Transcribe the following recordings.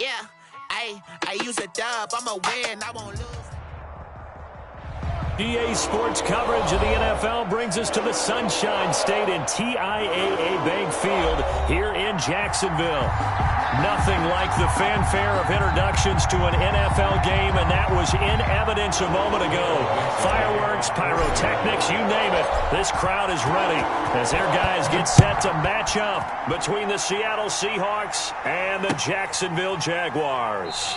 Yeah, I use a dub. I'm a win. I won't lose. EA Sports coverage of the NFL brings us to the Sunshine State and TIAA Bank Field here in Jacksonville. Nothing like the fanfare of introductions to an NFL game, and that was in evidence a moment ago. Fireworks, pyrotechnics, you name it. This crowd is ready as their guys get set to match up between the Seattle Seahawks and the Jacksonville Jaguars.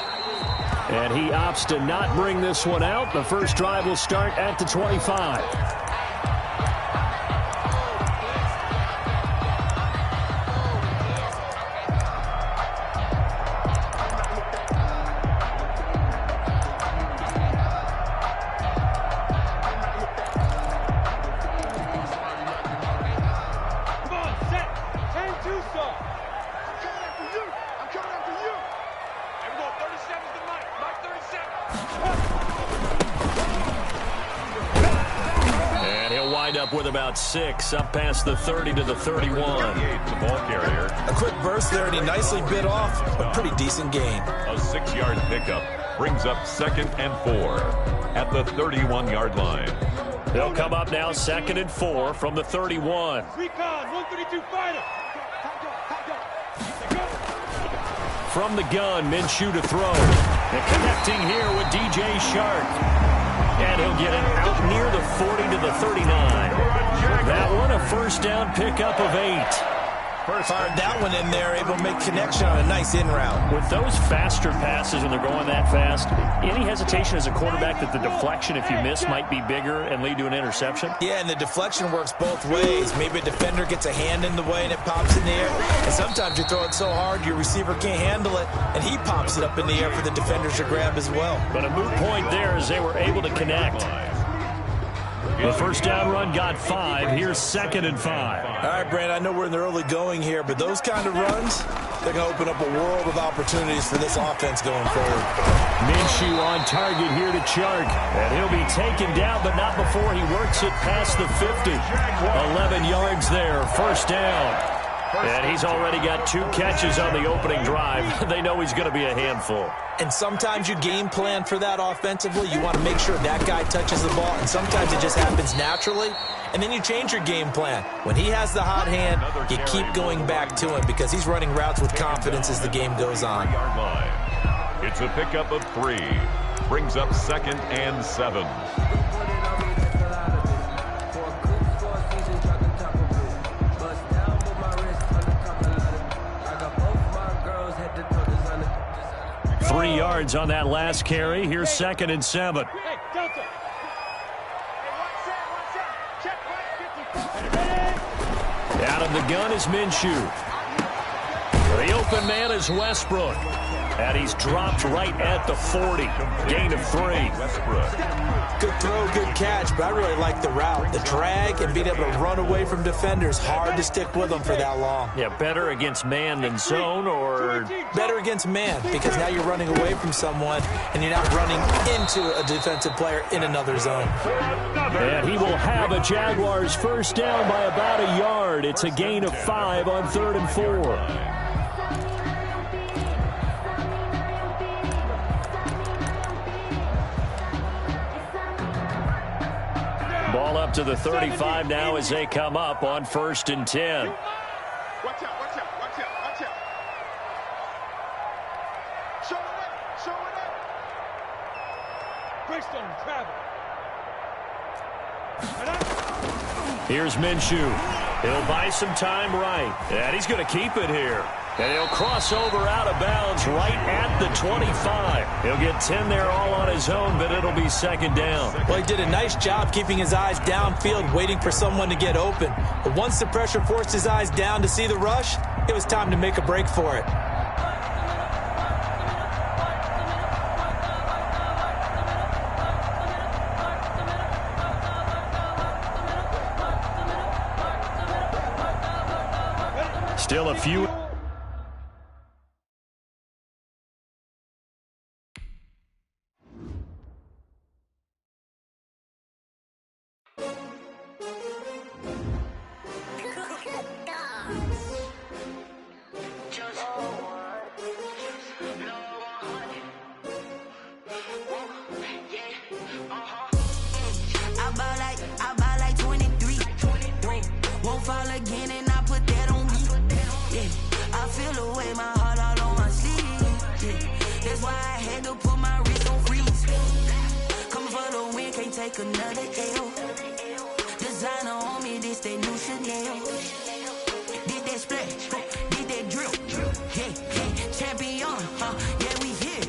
And he opts to not bring this one out. The first drive will start at the 25. With about 6 up past the 30 to the 31. The ball carrier. A quick burst there, and he nicely bit off a pretty decent gain. A 6-yard pickup brings up 2nd and 4 at the 31-yard line. They'll come up now 2nd and 4 from the 31. Recon 132 fighter. From the gun, Minshew to throw. And connecting here with DJ Shark. And he'll get it out near the 40 to the 39. That one, a first down pickup of 8. Fired that one in there, able to make connection on a nice in route. With those faster passes, when they're going that fast, any hesitation as a quarterback that the deflection, if you miss, might be bigger and lead to an interception? Yeah, and the deflection works both ways. Maybe a defender gets a hand in the way and it pops in the air. And sometimes you throw it so hard your receiver can't handle it, and he pops it up in the air for the defenders to grab as well. But a moot point there as they were able to connect. The first down run got 5. Here's 2nd and 5. All right, Brand, I know we're in the early going here, but those kind of runs, they're going to open up a world of opportunities for this offense going forward. Minshew on target here to Chark. And he'll be taken down, but not before he works it past the 50. 11 yards there, first down. And he's already got 2 catches on the opening drive. They know he's going to be a handful. And sometimes you game plan for that offensively. You want to make sure that guy touches the ball, and sometimes it just happens naturally. And then you change your game plan. When he has the hot hand, you keep going back to him because he's running routes with confidence as the game goes on. It's a pickup of 3. Brings up 2nd and 7. Three yards on that last carry. Here's 2nd and 7. Hey, Delta. Out of the gun is Minshew. The open man is Westbrook. And he's dropped right at the 40. Gain of 3. Good throw, good catch, but I really like the route. The drag and being able to run away from defenders, hard to stick with them for that long. Yeah, better against man than zone, or better against man, because now you're running away from someone and you're not running into a defensive player in another zone. And he will have a Jaguars first down by about a yard. It's a gain of 5 on 3rd and 4. Ball up to the 35 now as they come up on 1st and 10. Watch out, watch out, watch out, watch out. Show it up, show it up. Greystone, travel. Here's Minshew. He'll buy some time right. And he's going to keep it here. And he'll cross over out of bounds right at the 25. He'll get 10 there all on his own, but it'll be 2nd down. Well, he did a nice job keeping his eyes downfield, waiting for someone to get open. But once the pressure forced his eyes down to see the rush, it was time to make a break for it. Still a few. Just That's why I had to put my wrist on freeze. Coming for the win, can't take another L. Designer on me, this that new Chanel. Did that splash, did that drip. Yeah, champion, yeah, we here.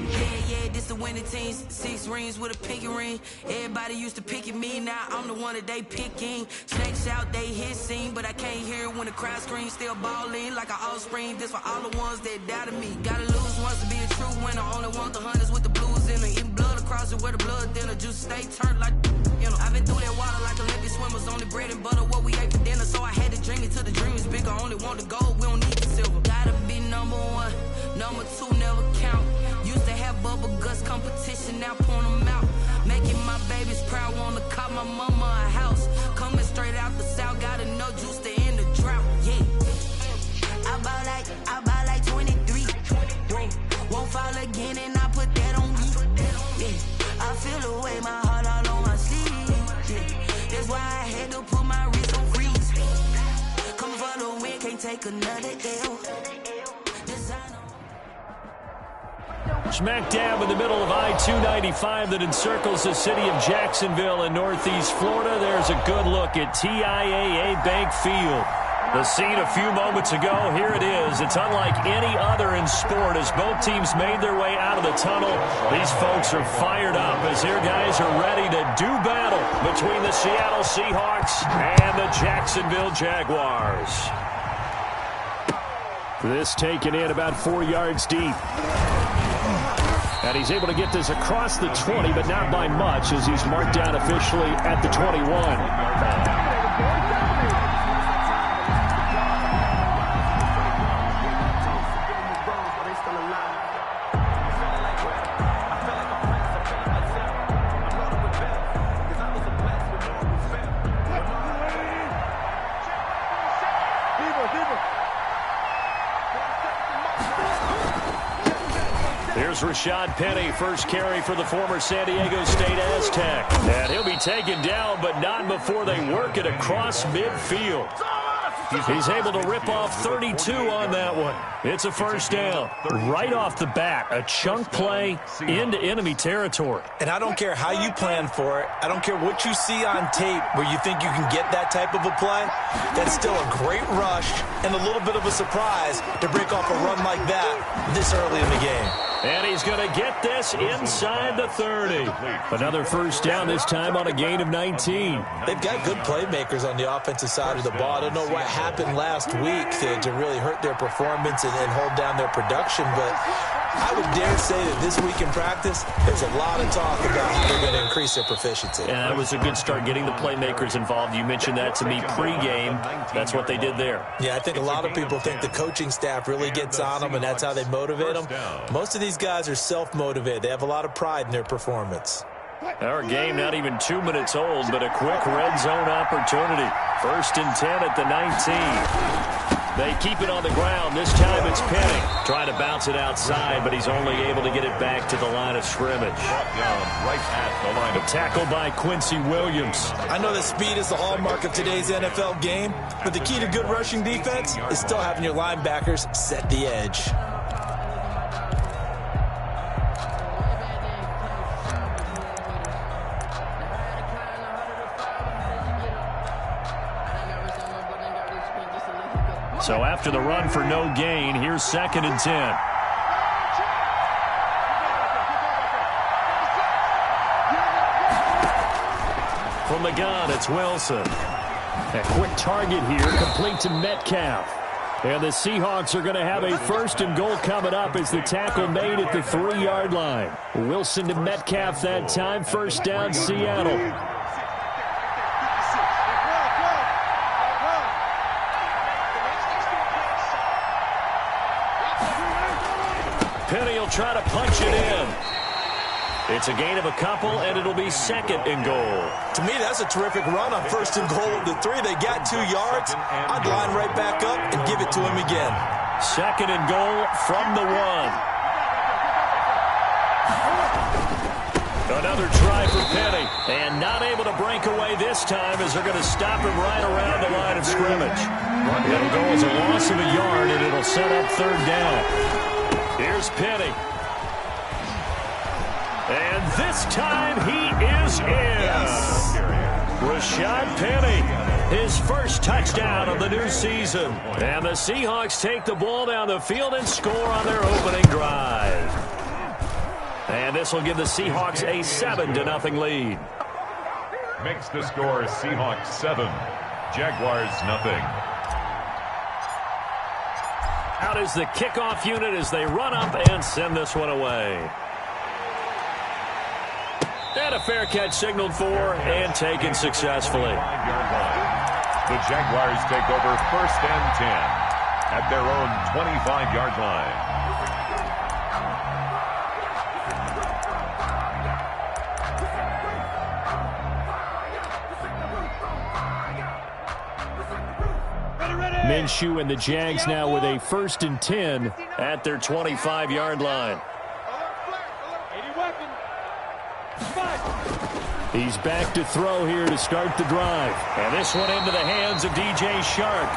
Yeah, this the winning team. 6 rings with a pinky ring. Everybody used to pick at me, now I'm the one that they picking. Snakes out, they hit scene, but I can't hear it when the crowd screams. Still balling like an offspring. This for all the ones that doubted me. Gotta lose once to be a true winner. Only want the hunters with the blues in them. Eating blood across it where the blood dinner. Juice stay turned like, you know. I've been through that water like Olympic swimmers. Only bread and butter what we ate for dinner. So I had to drink it till the dream is bigger. Only want the gold, we don't need the silver. Gotta be number 1, number 2 never count. Used to have bubble guts competition, now point them out. Making my babies proud, wanna cop my mama a house. Coming straight out the south, gotta know juice to end the drought. Yeah, I buy like 23. Won't fall again, and I put that on me. Yeah, I feel the way, my heart all on my sleeve. Yeah, that's why I had to put my wrist on freeze. Coming for the win, can't take another L. Designer. Smack dab in the middle of I-295 that encircles the city of Jacksonville in northeast Florida. There's a good look at TIAA Bank Field. The scene a few moments ago, here it is. It's unlike any other in sport as both teams made their way out of the tunnel. These folks are fired up as their guys are ready to do battle between the Seattle Seahawks and the Jacksonville Jaguars. This taken in about 4 yards deep. And he's able to get this across the 20, but not by much as he's marked down officially at the 21. Here's Rashad Penny, first carry for the former San Diego State Aztec. And he'll be taken down, but not before they work it across midfield. He's able to rip off 32 on that one. It's a first down. Right off the bat, a chunk play into enemy territory. And I don't care how you plan for it. I don't care what you see on tape where you think you can get that type of a play. That's still a great rush and a little bit of a surprise to break off a run like that this early in the game. And he's going to get this inside the 30. Another first down, this time on a gain of 19. They've got good playmakers on the offensive side of the ball. I don't know what happened last week to really hurt their performance and hold down their production, but I would dare say that this week in practice, there's a lot of talk about how they're going to increase their proficiency. And that was a good start getting the playmakers involved. You mentioned that to me pregame. That's what they did there. Yeah, I think a lot of people think the coaching staff really gets on them, and that's how they motivate them. Most of these guys are self-motivated. They have a lot of pride in their performance. Our game not even 2 minutes old, but a quick red zone opportunity. 1st and 10 at the 19. They keep it on the ground. This time it's Penny. Trying to bounce it outside, but he's only able to get it back to the line of scrimmage. Right at the line of tackle by Quincy Williams. I know that speed is the hallmark of today's NFL game, but the key to good rushing defense is still having your linebackers set the edge. So after the run for no gain, here's 2nd and 10. From the gun, it's Wilson. A quick target here, complete to Metcalf. And the Seahawks are going to have a 1st and goal coming up as the tackle made at the 3-yard line. Wilson to Metcalf that time, 1st down, Seattle. Penny will try to punch it in. It's a gain of a couple, and it'll be 2nd and goal. To me, that's a terrific run on 1st and goal of the 3. They got 2 yards. I'd line right back up and give it to him again. 2nd and goal from the 1. Another try for Penny, and not able to break away this time as they're going to stop him right around the line of scrimmage. It'll go as a loss of a yard, and it'll set up 3rd down. Here's Penny. And this time he is in. Rashad Penny, his first touchdown of the new season. And the Seahawks take the ball down the field and score on their opening drive. And this will give the Seahawks a 7-0 lead. Makes the score Seahawks 7, Jaguars nothing. Out is the kickoff unit as they run up and send this one away. And a fair catch signaled for and taken successfully. The Jaguars take over 1st and 10 at their own 25-yard line. Minshew and the Jags now with a 1st and 10 at their 25-yard line. He's back to throw here to start the drive. And this one into the hands of DJ Shark.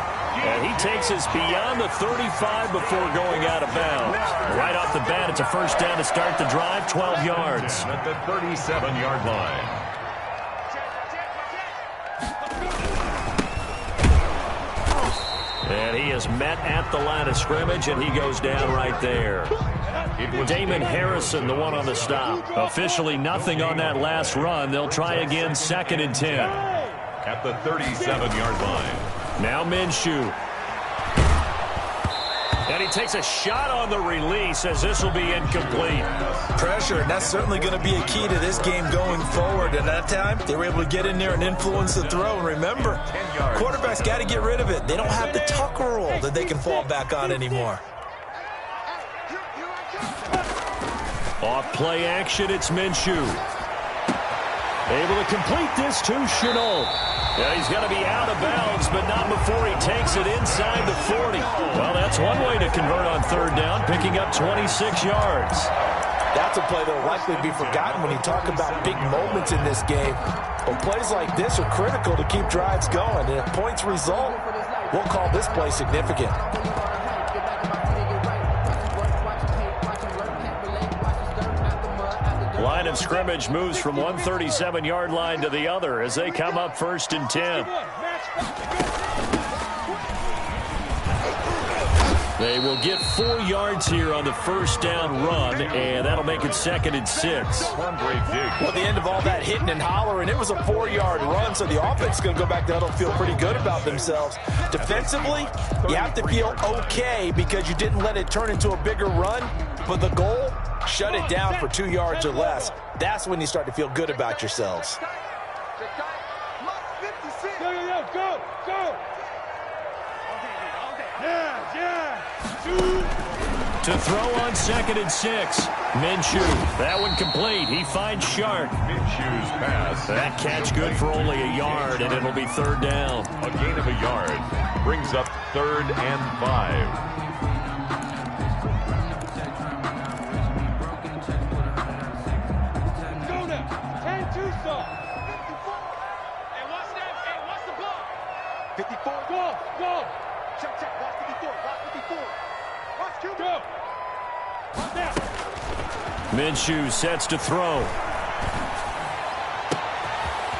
And he takes us beyond the 35 before going out of bounds. Right off the bat, it's a 1st down to start the drive, 12 yards. At the 37-yard line. And he is met at the line of scrimmage, and he goes down right there. Damon Harrison, the one on the stop. Officially nothing on that last run. They'll try again, 2nd and 10. At the 37-yard line. Now Minshew. And he takes a shot on the release as this will be incomplete. Pressure, and that's certainly going to be a key to this game going forward. And that time, they were able to get in there and influence the throw. And remember, quarterbacks got to get rid of it. They don't have the tucker roll that they can fall back on anymore. Off play action, it's Minshew. Able to complete this to Shenault. Yeah, he's going to be out of bounds, but not before he takes it inside the 40. Well, that's one way to convert on 3rd down, picking up 26 yards. That's a play that will likely be forgotten when you talk about big moments in this game. But plays like this are critical to keep drives going. And if points result, we'll call this play significant. Line of scrimmage moves from one 37-yard line to the other as they come up 1st and 10. They will get 4 yards here on the 1st down run, and that'll make it 2nd and 6. Well, the end of all that hitting and hollering, it was a 4-yard run, so the offense is going to go back there and feel pretty good about themselves. Defensively, you have to feel okay because you didn't let it turn into a bigger run, but the goal, shut it down for 2 yards or less. That's when you start to feel good about yourselves. To throw on 2nd and 6. Minshew, that one complete. He finds Shark. Minshew's pass. That catch good for only a yard, and it'll be 3rd down. A gain of a yard brings up 3rd and 5. Minshew sets to throw.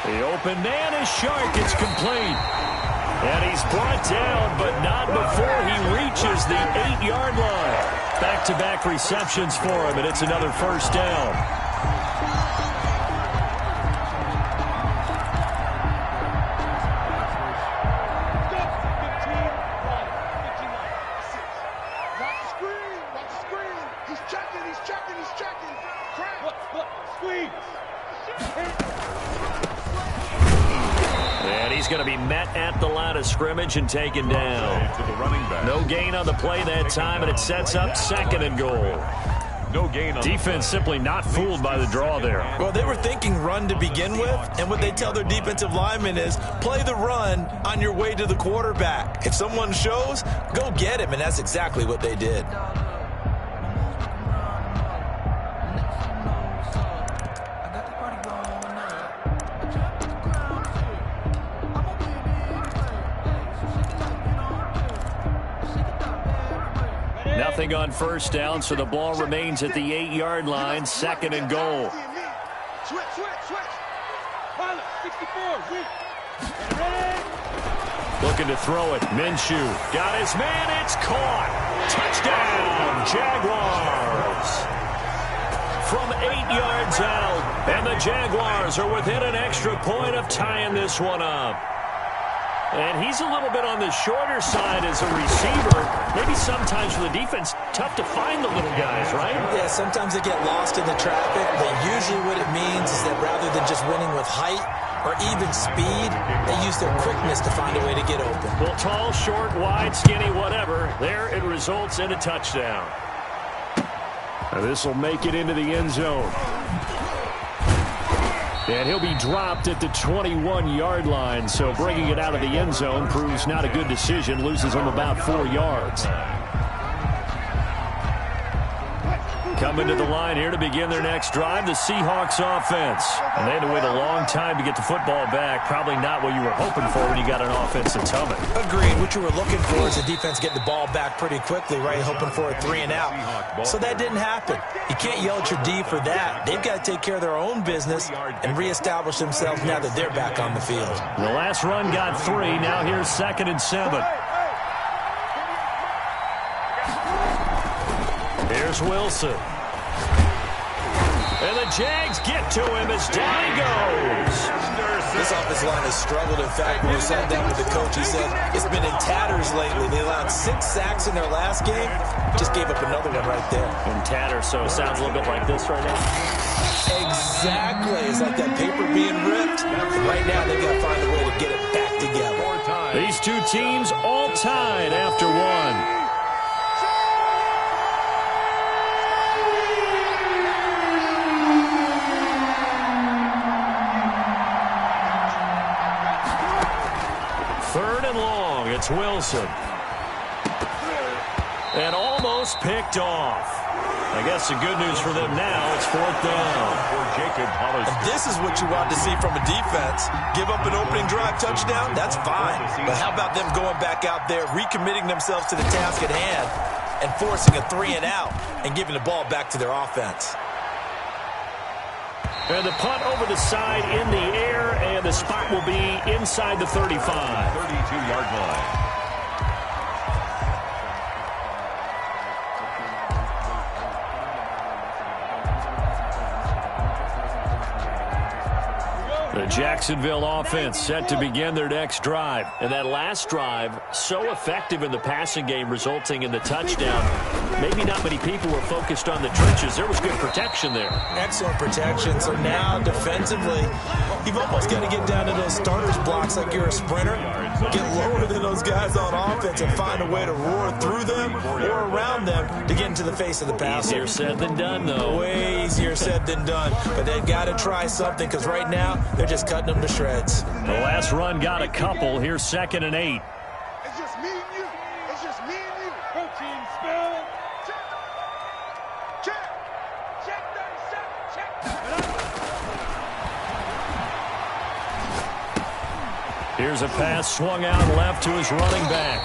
The open man is Shark. It's complete. And he's brought down, but not before he reaches the 8-yard line. Back-to-back receptions for him, and it's another 1st down. And he's going to be met at the line of scrimmage and taken down. No gain on the play that time, and it sets up 2nd and goal. No gain on defense simply not fooled by the draw there. Well, they were thinking run to begin with, and what they tell their defensive linemen is play the run on your way to the quarterback. If someone shows, go get him, and that's exactly what they did. nothing on first down, so the ball remains at the 8-yard line, 2nd and goal. Switch. 64. Looking to throw it. Minshew got his man. It's caught. Touchdown, Jaguars. From 8 yards out, and the Jaguars are within an extra point of tying this one up. And he's a little bit on the shorter side as a receiver. Maybe sometimes for the defense, tough to find the little guys, right? Yeah, sometimes they get lost in the traffic, but usually what it means is that rather than just winning with height or even speed, they use their quickness to find a way to get open. Well, tall, short, wide, skinny, whatever. There it results in a touchdown. Now this will make it into the end zone. And he'll be dropped at the 21-yard line, so bringing it out of the end zone proves not a good decision, loses him about 4 yards. Coming to the line here to begin their next drive, the Seahawks offense. And they had to wait a long time to get the football back. Probably not what you were hoping for when you got an offense that's humming. Agreed. What you were looking for is the defense getting the ball back pretty quickly, right? Hoping for a 3 and out. So that didn't happen. You can't yell at your D for that. They've got to take care of their own business and reestablish themselves now that they're back on the field. The last run got 3. Now here's 2nd and 7. Here's Wilson. And the Jags get to him as down he goes. This offensive line has struggled. In fact, when we sat down with the coach, he said it's been in tatters lately. They allowed 6 sacks in their last game. Just gave up another one right there. In tatters, so it sounds a little bit like this right now. Exactly. It's like that paper being ripped. And right now, they've got to find a way to get it back together. These two teams all tied after one. It's Wilson. And almost picked off. I guess the good news for them now, it's 4th down. And this is what you want to see from a defense. Give up an opening drive touchdown, that's fine. But how about them going back out there, recommitting themselves to the task at hand, and forcing a 3 and out, and giving the ball back to their offense. And the punt over the side in the air, and the spot will be inside the 35. 32-yard line. The Jacksonville offense set to begin their next drive. And that last drive, so effective in the passing game, resulting in the touchdown. Maybe not many people were focused on the trenches. There was good protection there. Excellent protection. So now, defensively, you've almost got to get down to those starters blocks like you're a sprinter. Get lower than those guys on offense and find a way to roar through them or around them to get into the face of the passer. Easier said than done, though. Way easier said than done. But they've got to try something because right now, they're just cutting them to shreds. The last run got a couple. Here's 2nd and 8. It's just me and you. It's just me and you. Protein spill. Check 37. Check. Here's a pass swung out left to his running back.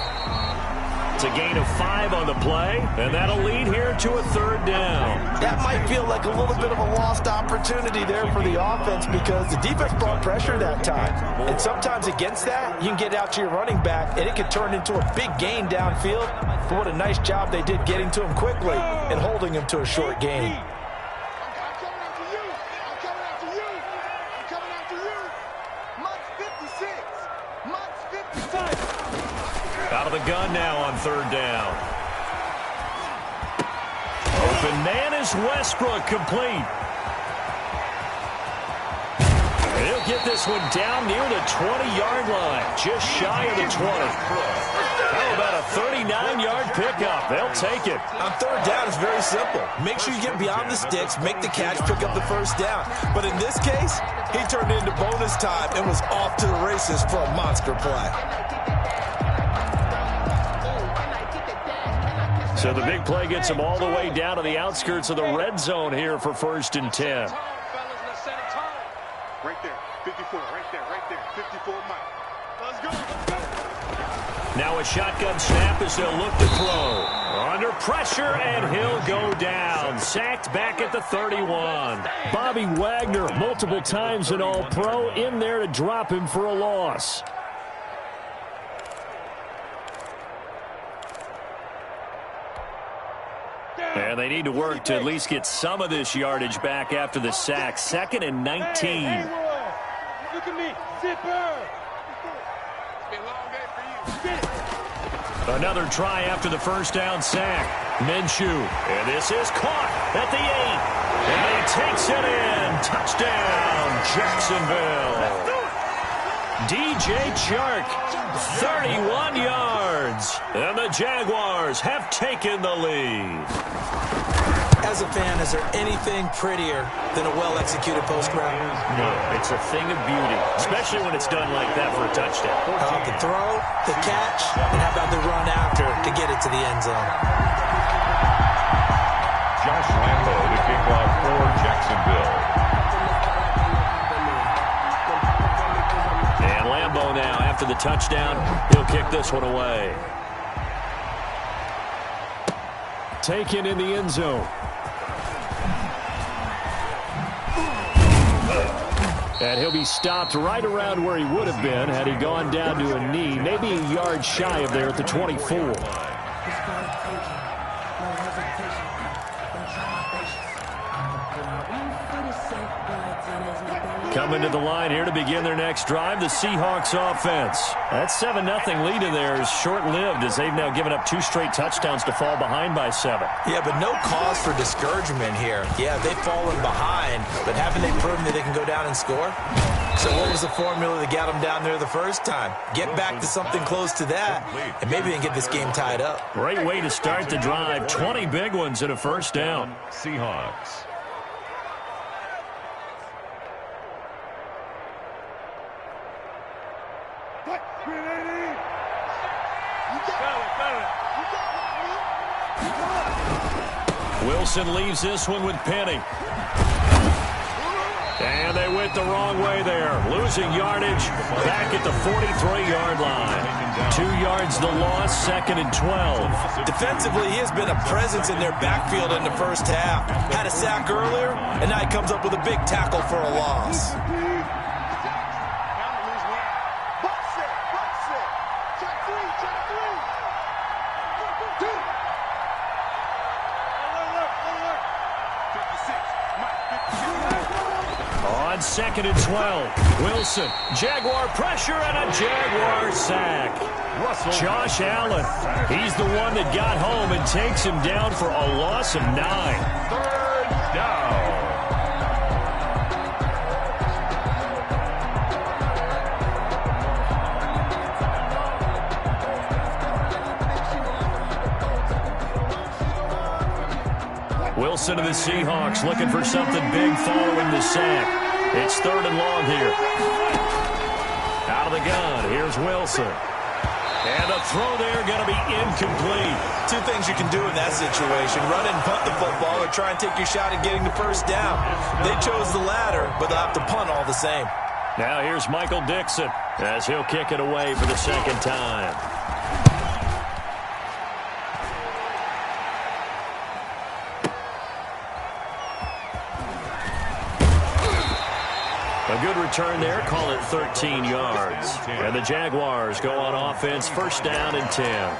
It's a gain of 5 on the play, and that'll lead here to a 3rd down. That might feel like a little bit of a lost opportunity there for the offense because the defense brought pressure that time. And sometimes against that, you can get out to your running back, and it can turn into a big gain downfield. But what a nice job they did getting to him quickly and holding him to a short gain. Out of the gun now on 3rd down. Open man is Westbrook, complete. He'll get this one down near the 20-yard line, just shy of the 20. How about a 39-yard pickup? They'll take it. On 3rd down, it's very simple. Make sure you get beyond the sticks, make the catch, pick up the 1st down. But in this case, he turned it into bonus time and was off to the races for a monster play. So the big play gets him all the way down to the outskirts of the red zone here for 1st and 10. Right there, 54, right there, 54 Mike. Let's go. Now a shotgun snap as they'll look to throw. Under pressure, and he'll go down. Sacked back at the 31. Bobby Wagner, multiple times an All-Pro, in there to drop him for a loss. And they need to work to at least get some of this yardage back after the sack. 2nd and 19. Hey, look at me. Zipper. It's been a long day for you. Get it. Another try after the first down sack. Minshew. And this is caught at the 8. And he takes it in. Touchdown, Jacksonville. DJ Chark, 31 yards. And the Jaguars have taken the lead. As a fan, is there anything prettier than a well-executed post route? No, it's a thing of beauty, especially when it's done like that for a touchdown. The throw, the catch, and how about the run after to get it to the end zone? Josh Lambo, the kickoff for Jacksonville. And Lambo now, after the touchdown, he'll kick this one away. Taken in the end zone. And he'll be stopped right around where he would have been had he gone down to a knee, maybe a yard shy of there at the 24. Coming to the line here to begin their next drive, the Seahawks offense. That 7-0 lead in there is short-lived as they've now given up 2 straight touchdowns to fall behind by 7. Yeah, but no cause for discouragement here. Yeah, they've fallen behind, but haven't they proven that they can go down and score? So what was the formula that got them down there the first time? Get back to something close to that, and maybe they can get this game tied up. Great way to start the drive. 20 big ones and a first down. Seahawks. Wilson leaves this one with Penny. And they went the wrong way there. Losing yardage back at the 43-yard line. 2 yards the loss, 2nd and 12. Defensively, he has been a presence in their backfield in the first half. Had a sack earlier, and now he comes up with a big tackle for a loss. On 2nd and 12, Wilson, Jaguar pressure and a Jaguar sack. Josh Allen, he's the one that got home and takes him down for a loss of 9. 3rd down. Wilson of the Seahawks looking for something big following the sack. It's 3rd and long here. Out of the gun, here's Wilson. And a throw there going to be incomplete. 2 things you can do in that situation. Run and punt the football or try and take your shot at getting the first down. They chose the latter, but they'll have to punt all the same. Now here's Michael Dixon as he'll kick it away for the 2nd time. A good return there, call it 13 yards. And the Jaguars go on offense, 1st down and 10.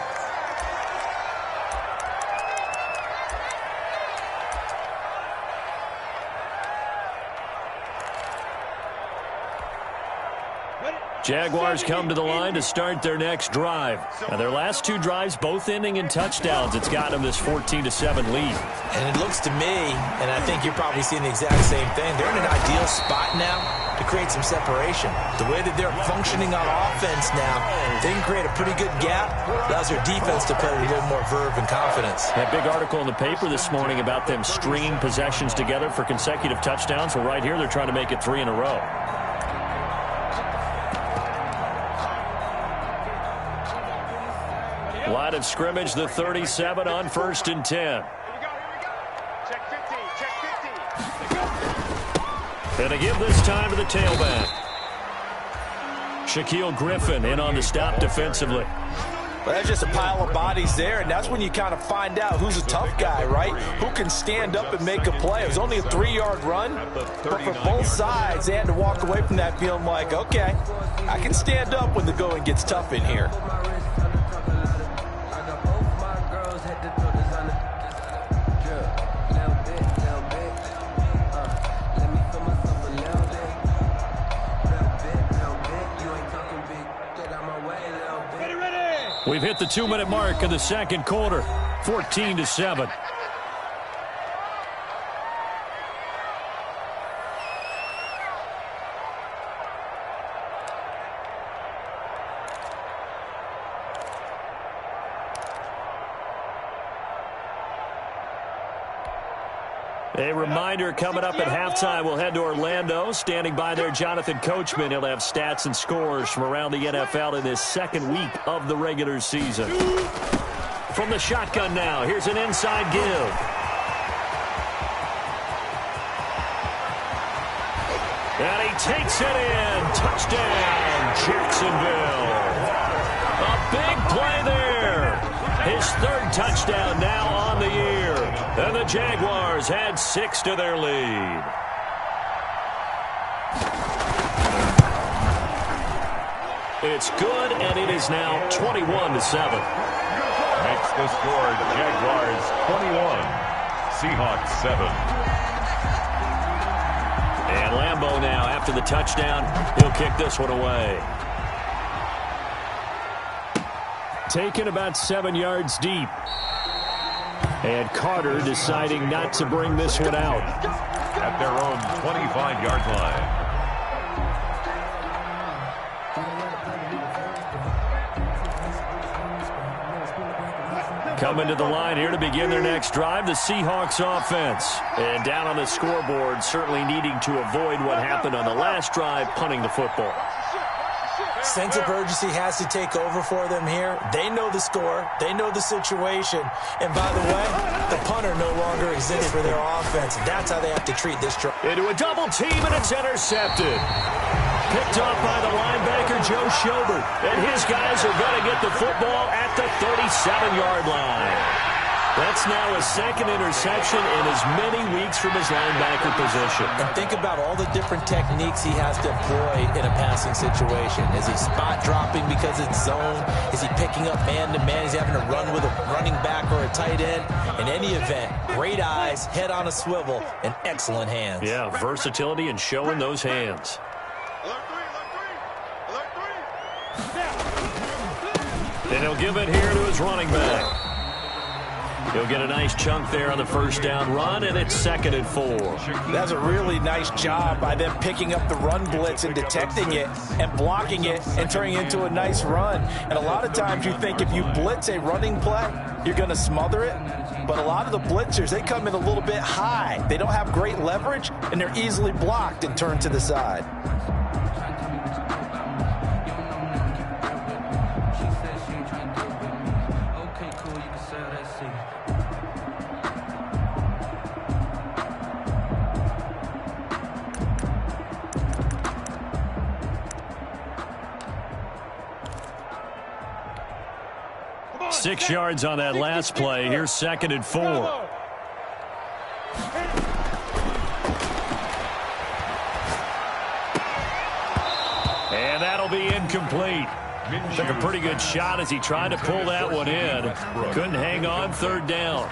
Jaguars come to the line to start their next drive. Now, their last 2 drives, both ending in touchdowns. It's got them this 14-7 lead. And it looks to me, and I think you're probably seeing the exact same thing, they're in an ideal spot now to create some separation. The way that they're functioning on offense now, they can create a pretty good gap. Allows their defense to play with a little more verve and confidence. That big article in the paper this morning about them stringing possessions together for consecutive touchdowns. Well, right here, they're trying to make it 3 in a row. Line of scrimmage, the 37 on 1st and 10. Check 15, check 15. And to give this time to the tailback. Shaquille Griffin in on the stop defensively. Well, that's just a pile of bodies there, and that's when you kind of find out who's a tough guy, right? Who can stand up and make a play. It was only a 3-yard run, but for both sides, they had to walk away from that feeling like, okay, I can stand up when the going gets tough in here. We've hit the 2-minute mark in the second quarter, 14-7. A reminder coming up at halftime. We'll head to Orlando. Standing by there, Jonathan Coachman. He'll have stats and scores from around the NFL in this second week of the regular season. From the shotgun now, here's an inside give. And he takes it in. Touchdown, Jacksonville. A big play there. His third touchdown now on the year. And the Jaguars add 6 to their lead. It's good, and it is now 21-7. Makes the score Jaguars 21, Seahawks 7. And Lambeau now, after the touchdown, he'll kick this one away. Taken about 7 yards deep. And Carter deciding not to bring this one out. At their own 25-yard line. Coming to the line here to begin their next drive, the Seahawks offense. And down on the scoreboard, certainly needing to avoid what happened on the last drive, punting the football. Sense of urgency has to take over for them here. They know the score. They know the situation. And by the way, the punter no longer exists for their offense. That's how they have to treat this drive. Into a double team, and it's intercepted. Picked off by the linebacker, Joe Schobert. And his guys are going to get the football at the 37-yard line. That's now his second interception in as many weeks from his linebacker position. And think about all the different techniques he has to employ in a passing situation. Is he spot dropping because it's zone? Is he picking up man-to-man? Is he having to run with a running back or a tight end? In any event, great eyes, head on a swivel, and excellent hands. Yeah, versatility and showing those hands. And he'll give it here to his running back. He'll get a nice chunk there on the first down run, and it's 2nd and 4. That's a really nice job by them picking up the run blitz and detecting it and blocking it and turning it into a nice run. And a lot of times you think if you blitz a running play, you're going to smother it. But a lot of the blitzers, they come in a little bit high. They don't have great leverage, and they're easily blocked and turned to the side. Six yards on that last play. Here's 2nd and 4. And that'll be incomplete. Took a pretty good shot as he tried to pull that one in. Couldn't hang on, 3rd down.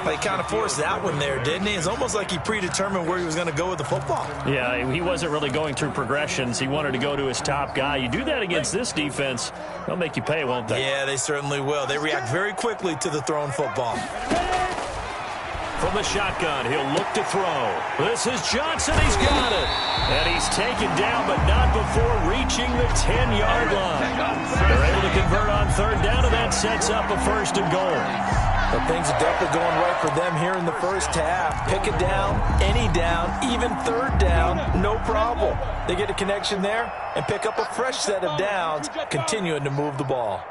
Well, he kind of forced that one there, didn't he? It's almost like he predetermined where he was going to go with the football. Yeah, he wasn't really going through progressions. He wanted to go to his top guy. You do that against this defense, they'll make you pay, won't they? Yeah, they certainly will. They react very quickly to the thrown football. From the shotgun, he'll look to throw. This is Johnson. He's got it. And he's taken down, but not before reaching the 10-yard line. They're able to convert on 3rd down, and that sets up a 1st and goal. But things are definitely going right for them here in the first half. Pick it down, any down, even 3rd down, no problem. They get a connection there and pick up a fresh set of downs, continuing to move the ball.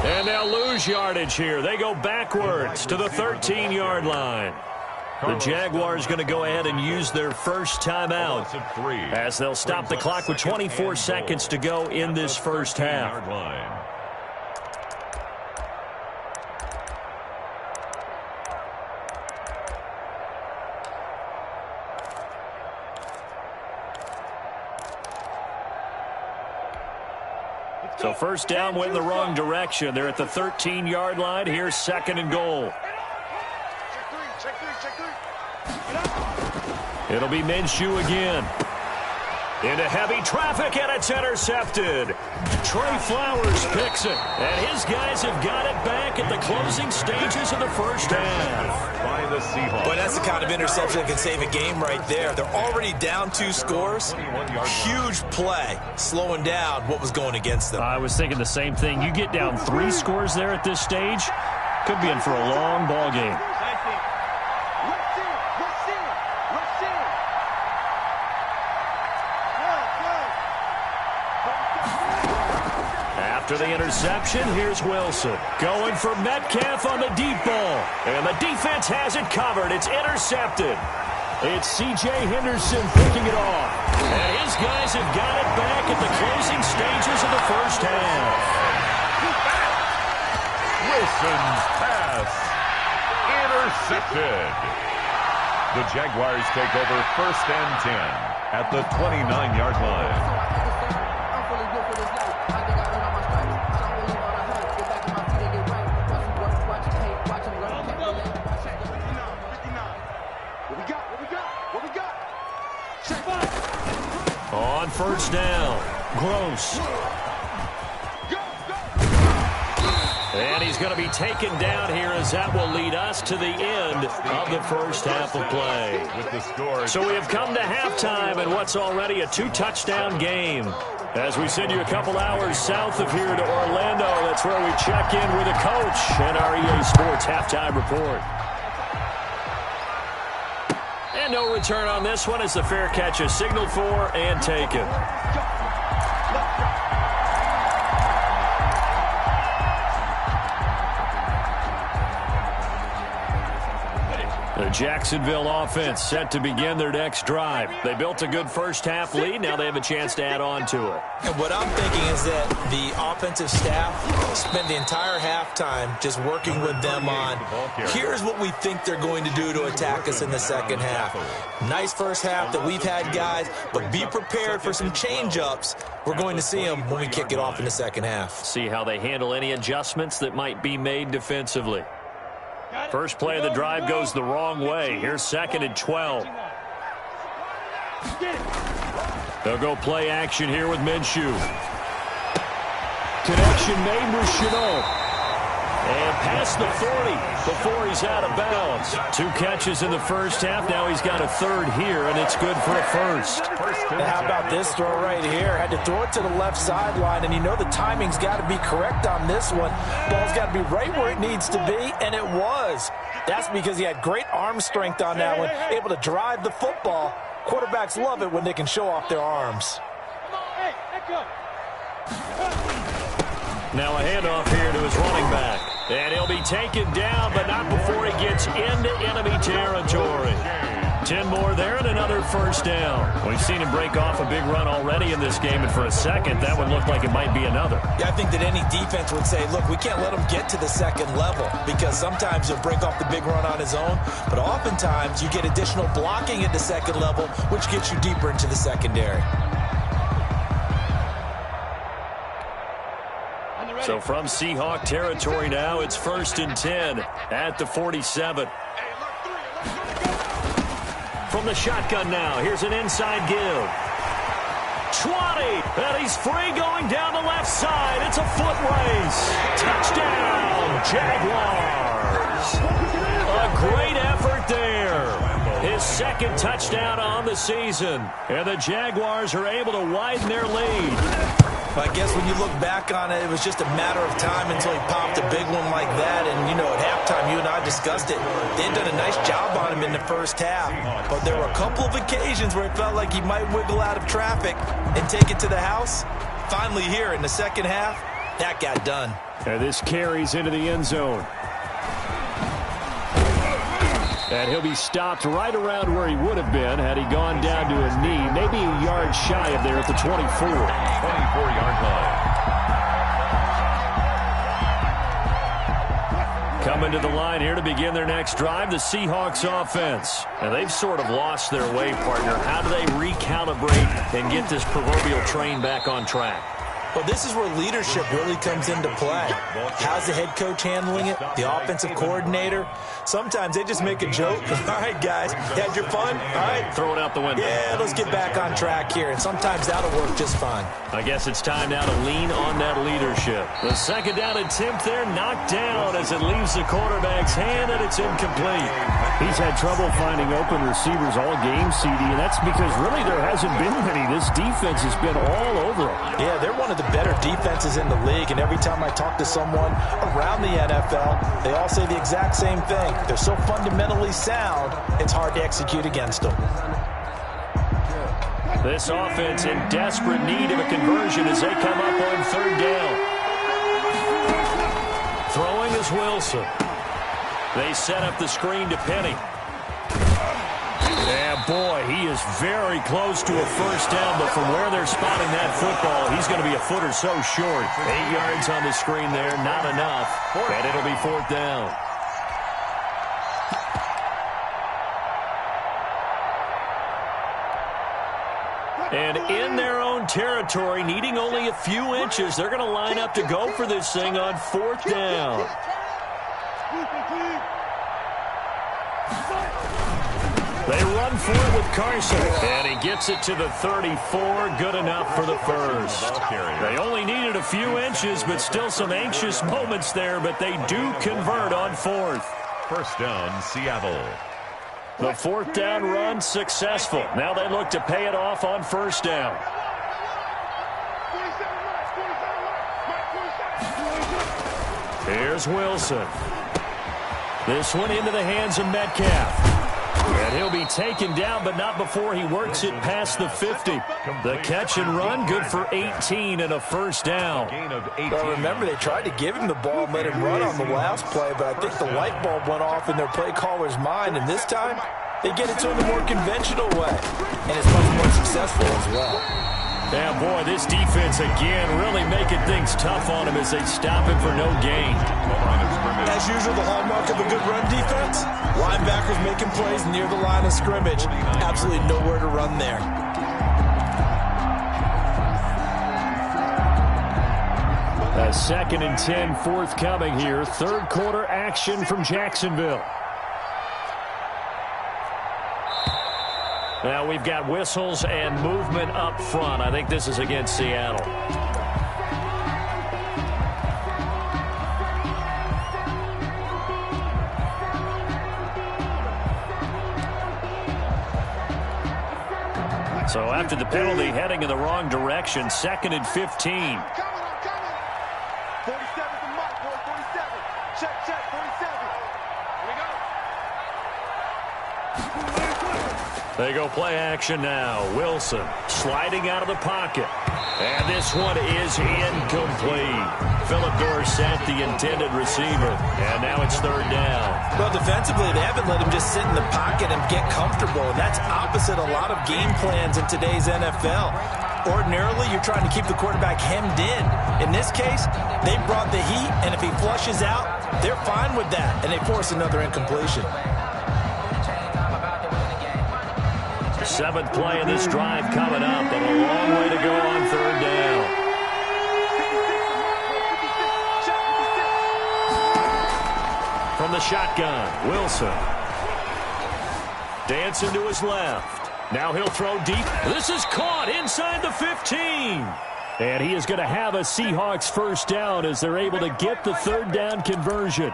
And they'll lose yardage here. They go backwards to the 13-yard line. The Jaguars going to go ahead and use their first timeout as they'll stop the clock with 24 seconds to go in this first half. So first down went in the wrong direction. They're at the 13-yard line. Here's second and goal. It'll be Minshew again. Into heavy traffic, and it's intercepted. Trey Flowers picks it, and his guys have got it back at the closing stages of the first half. By the Seahawks. But that's the kind of interception that can save a game right there. They're already down 2 scores. Huge play, slowing down what was going against them. I was thinking the same thing. You get down 3 scores there at this stage, could be in for a long ball game. After the interception, here's Wilson. Going for Metcalf on the deep ball. And the defense has it covered. It's intercepted. It's C.J. Henderson picking it off. And his guys have got it back at the closing stages of the first half. Wilson's pass. Intercepted. The Jaguars take over first and 10 at the 29-yard line. On first down, Gross. And he's going to be taken down here as that will lead us to the end of the first half of play. So we have come to halftime in what's already a 2-touchdown game. As we send you a couple hours south of here to Orlando, that's where we check in with the coach and our EA Sports halftime report. And no return on this one as the fair catch is signaled for and taken. The Jacksonville offense set to begin their next drive. They built a good first half lead. Now they have a chance to add on to it. And what I'm thinking is that the offensive staff spent the entire halftime just working with them on, here's what we think they're going to do to attack us in the second half. Nice first half that we've had, guys, but be prepared for some change-ups. We're going to see them when we kick it off in the second half. See how they handle any adjustments that might be made defensively. First play of the drive goes the wrong way. Here's second and 12. They'll go play action here with Minshew. Connection made with Chenault. And past the 40 before he's out of bounds. 2 catches in the first half. Now he's got a third here, and it's good for a first. And how about this throw right here? Had to throw it to the left sideline, and you know the timing's got to be correct on this one. Ball's got to be right where it needs to be, and it was. That's because he had great arm strength on that one, able to drive the football. Quarterbacks love it when they can show off their arms. Now a handoff here to his running back. And he'll be taken down, but not before he gets into enemy territory. 10 more there and another first down. We've seen him break off a big run already in this game, and for a second, that would look like it might be another. Yeah, I think that any defense would say, look, we can't let him get to the second level because sometimes he'll break off the big run on his own, but oftentimes you get additional blocking at the second level, which gets you deeper into the secondary. So from Seahawk territory now, it's first and 10 at the 47. From the shotgun now, here's an inside give. 20, and he's free going down the left side. It's a foot race. Touchdown, Jaguars. A great effort there. His second touchdown on the season. And the Jaguars are able to widen their lead. I guess when you look back on it, it was just a matter of time until he popped a big one like that. And, you know, at halftime, you and I discussed it. They had done a nice job on him in the first half. But there were a couple of occasions where it felt like he might wiggle out of traffic and take it to the house. Finally here in the second half, that got done. And this carries into the end zone. And he'll be stopped right around where he would have been had he gone down to a knee, maybe a yard shy of there at the 24. 24-yard line. Coming to the line here to begin their next drive, the Seahawks offense. Now, they've sort of lost their way, partner. How do they recalibrate and get this proverbial train back on track? Well, this is where leadership really comes into play. How's the head coach handling it? The offensive coordinator? Sometimes they just make a joke. All right, guys, had your fun? All right. Throw it out the window. Yeah, let's get back on track here. And sometimes that'll work just fine. I guess it's time now to lean on that leadership. The second down attempt there knocked down as it leaves the quarterback's hand, and it's incomplete. He's had trouble finding open receivers all game, CD, and that's because really there hasn't been many. This defense has been all over him. Yeah, they're one of the better defenses in the league, and every time I talk to someone around the NFL, they all say the exact same thing. They're so fundamentally sound, it's hard to execute against them. This offense in desperate need of a conversion as they come up on third down. Throwing is Wilson. They set up the screen to Penny. And boy, he is very close to a first down, but from where they're spotting that football, he's going to be a foot or so short. 8 yards on the screen there, not enough, and it'll be fourth down. And in their own territory, needing only a few inches, they're going to line up to go for this thing on fourth down. They run for it with Carson, and he gets it to the 34, good enough for the first. They only needed a few inches, but still some anxious moments there, but they do convert on fourth. First down, Seattle. The fourth down run successful. Now they look to pay it off on first down. Here's Wilson. This one into the hands of Metcalf. And he'll be taken down, but not before he works it past the 50. The catch and run, good for 18 and a first down. Well, remember, they tried to give him the ball and let him run on the last play, but I think the light bulb went off in their play caller's mind, and this time they get it to him the more conventional way, and it's much more successful as well. Yeah, boy, this defense again really making things tough on him as they stop him for no gain. As usual, the hallmark of a good run defense, linebackers making plays near the line of scrimmage. Absolutely nowhere to run there. A 2nd and 10 forthcoming here. Third quarter action from Jacksonville. Now we've got whistles and movement up front. I think this is against Seattle. So after the penalty, heading in the wrong direction, 2nd and 15. 47 to Mike, boy, 47. Check, 47. Here we go. They go play action now. Wilson sliding out of the pocket. And this one is incomplete. Philip Dorsett, the intended receiver. And now it's third down. Well, defensively, they haven't let him just sit in the pocket and get comfortable. And that's opposite a lot of game plans in today's NFL. Ordinarily, you're trying to keep the quarterback hemmed in. In this case, they brought the heat, and if he flushes out, they're fine with that. And they force another incompletion. 7th play of this drive coming up, and a long way to go on third down. From the shotgun, Wilson. Dancing to his left. Now he'll throw deep. This is caught inside the 15. And he is going to have a Seahawks first down as they're able to get the third down conversion.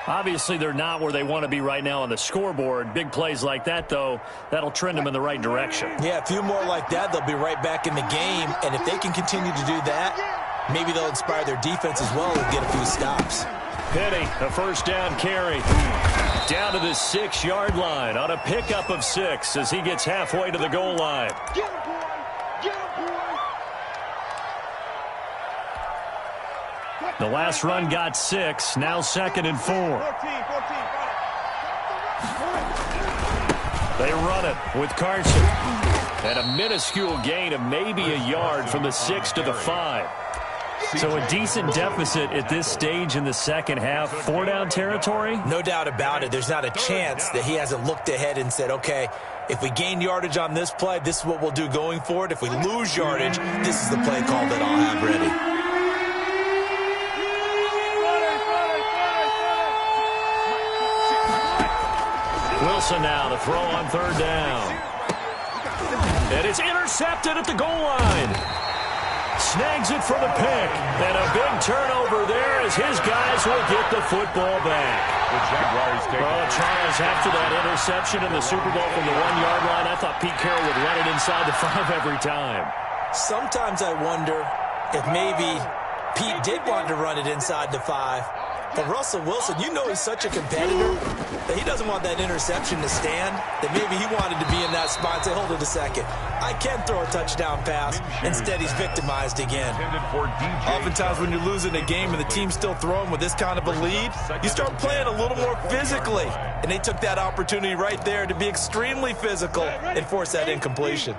Obviously, they're not where they want to be right now on the scoreboard. Big plays like that, though, that'll trend them in the right direction. Yeah, a few more like that, they'll be right back in the game. And if they can continue to do that, maybe they'll inspire their defense as well and get a few stops. Penny, a first down carry. Down to the 6-yard line on a pickup of 6 as he gets halfway to the goal line. Get him, boy. Get him, boy. The last run got 6, now 2nd and 4. 14. They run it with Carson. And a minuscule gain of maybe a yard from the 6 to the 5. So a decent deficit at this stage in the second half. 4-down territory? No doubt about it. There's not a chance that he hasn't looked ahead and said, okay, if we gain yardage on this play, this is what we'll do going forward. If we lose yardage, this is the play call that I'll have ready. Wilson now to throw on 3rd down. And it's intercepted at the goal line. Snags it for the pick. And a big turnover there as his guys will get the football back. The Jaguars take Charles, after that interception in the Super Bowl from the 1-yard line, I thought Pete Carroll would run it inside the 5 every time. Sometimes I wonder if maybe Pete did want to run it inside the 5. But Russell Wilson, you know he's such a competitor that he doesn't want that interception to stand, that maybe he wanted to be in that spot and say, hold it a second, I can throw a touchdown pass. Instead, he's victimized again. Oftentimes when you're losing a game and the team's still throwing with this kind of a lead, you start playing a little more physically. And they took that opportunity right there to be extremely physical and force that incompletion.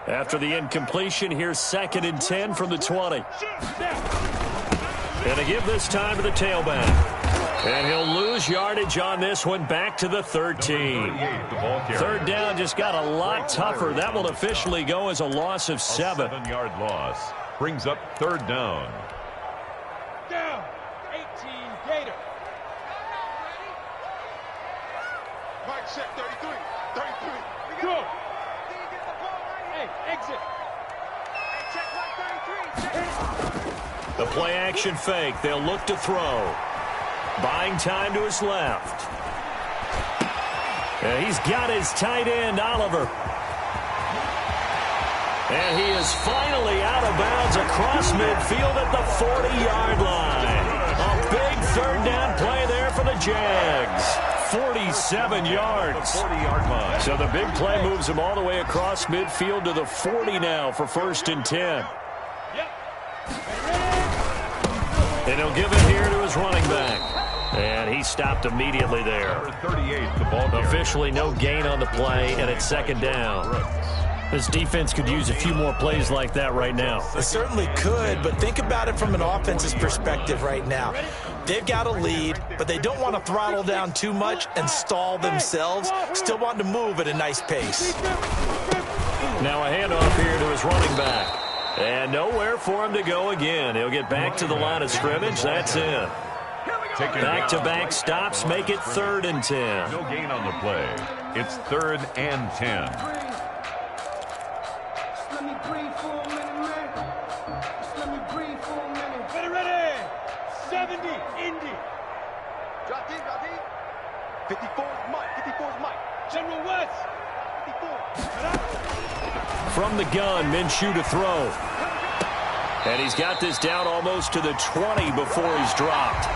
After the incompletion, here's 2nd and 10 from the 20. And to give this time to the tailback. And he'll lose yardage on this one, back to the 13. 3rd down just got a lot tougher. That will officially go as a loss of 7. 7-yard loss brings up 3rd down. Down, 18 Gator. Mike check 33. 33. Go. Hey, exit. Hey, check 133. The play-action fake. They'll look to throw. Buying time to his left. And he's got his tight end, Oliver. And he is finally out of bounds across midfield at the 40-yard line. A big 3rd down play there for the Jags. 47 yards. 40-yard line. So the big play moves him all the way across midfield to the 40 now for 1st and 10. And he'll give it here to his running back. And he stopped immediately there. Number 38, the ball carrier. Officially no gain on the play, and it's 2nd down. This defense could use a few more plays like that right now. They certainly could, but think about it from an offense's perspective right now. They've got a lead, but they don't want to throttle down too much and stall themselves. Still want to move at a nice pace. Now a handoff here to his running back. And nowhere for him to go again. He'll get back to the line of scrimmage. That's it. Back-to-back stops make it 3rd and 10. No gain on the play. It's 3rd and 10. Ready. 70, Indy. Drop D. 54 is Mike. 54 is Mike. General West. 54. From the gun, Minshew to throw. And he's got this down almost to the 20 before he's dropped.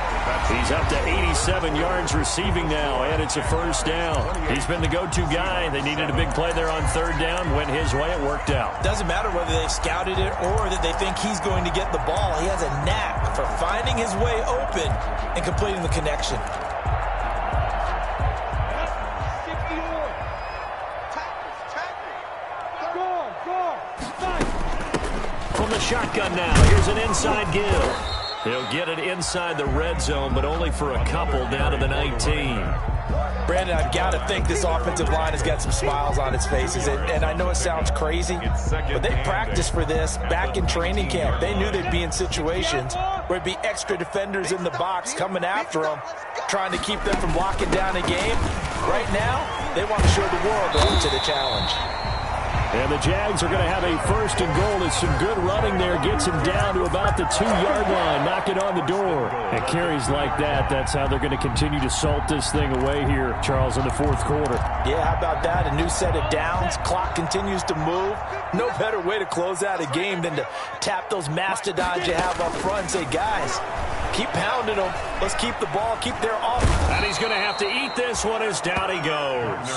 He's up to 87 yards receiving now, and it's a 1st down. He's been the go-to guy. They needed a big play there on 3rd down. Went his way. It worked out. Doesn't matter whether they've scouted it or that they think he's going to get the ball. He has a knack for finding his way open and completing the connection. From the shotgun now, here's an inside give. He'll get it inside the red zone, but only for a couple down to the 19. Brandon, I've got to think this offensive line has got some smiles on its faces. And I know it sounds crazy, but they practiced for this back in training camp. They knew they'd be in situations where it'd be extra defenders in the box coming after them, trying to keep them from locking down a game. Right now, they want to show the world they're up to the challenge. And the Jags are going to have a 1st and goal. As some good running there gets him down to about the 2-yard line, knocking on the door. And carries like that, that's how they're going to continue to salt this thing away here, Charles, in the 4th quarter. Yeah, how about that? A new set of downs. Clock continues to move. No better way to close out a game than to tap those mastodons you have up front and say, guys, keep pounding them. Let's keep the ball, keep their offense. And he's going to have to eat this one as down he goes.